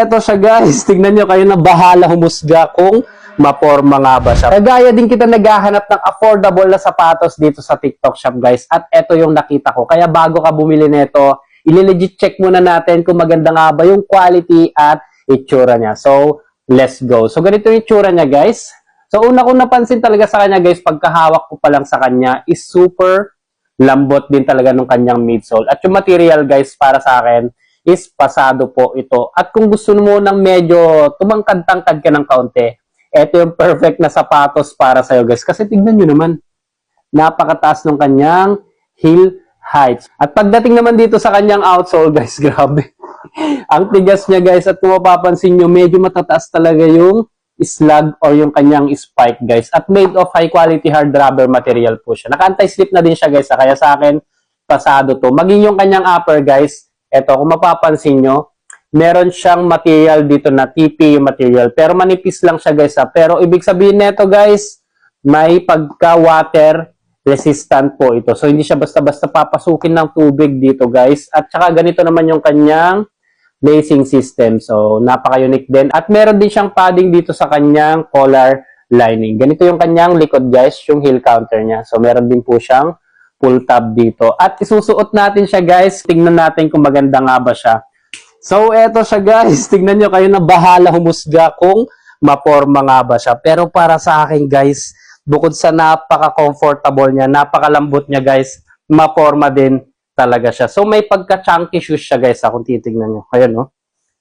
eto siya guys. Tignan nyo, kayo na bahala humusga kung maporma nga ba siya. Kagaya din kita naghahanap ng affordable na sapatos dito sa TikTok shop guys. At eto yung nakita ko. Kaya bago ka bumili nito, i-legit check muna natin kung maganda nga ba yung quality at itsura niya. So, let's go. So, ganito yung itsura niya guys. So, una kong napansin talaga sa kanya guys, pagkahawak ko pa lang sa kanya is super lambot din talaga nung kanyang midsole. At yung material guys para sa akin is pasado po ito. At kung gusto mo ng medyo tumangkad-tangkad ka ng kaunti, ito yung perfect na sapatos para sa'yo guys. Kasi tignan nyo naman, napakataas ng kanyang heel height. At pagdating naman dito sa kanyang outsole guys, grabe. Ang tigas niya guys, at kung mapapansin nyo, medyo matataas talaga yung slug or yung kanyang spike guys. At made of high quality hard rubber material po siya. Naka-anti-slip na din siya guys. Kaya sa akin, pasado to. Maging yung kanyang upper guys, eto kung mapapansin nyo, meron siyang material dito na TPU material. Pero manipis lang siya guys. Pero ibig sabihin nito guys, may pagka-water resistant po ito. So hindi siya basta-basta papasukin ng tubig dito guys. At saka ganito naman yung kanyang lacing system. So, napaka-unique din. At meron din siyang padding dito sa kanyang collar lining. Ganito yung kanyang likod, guys, yung heel counter niya. So, meron din po siyang pull tab dito. At isusuot natin siya, guys. Tingnan natin kung maganda nga ba siya. So, eto siya, guys. Tingnan nyo, kayo na bahala humusga kung maporma nga ba siya. Pero para sa akin, guys, bukod sa napaka-comfortable niya, napakalambot niya, guys, maporma din talaga siya. So, may pagka-chunky shoes siya, guys, kung titignan nyo. Ayan, no?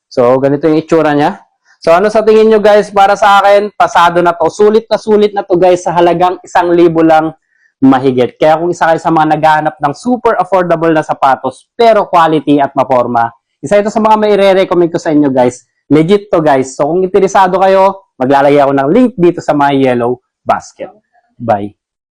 So, ganito yung itsura niya. So, ano sa tingin nyo, guys? Para sa akin, pasado na to. Sulit na to, guys, sa halagang 1,000 lang mahigit. Kaya kung isa kayo sa mga naghahanap ng super affordable na sapatos, pero quality at maporma, isa ito sa mga may recommend ko sa inyo, guys. Legit to, guys. So, kung interesado kayo, maglalagay ako ng link dito sa my yellow basket. Bye.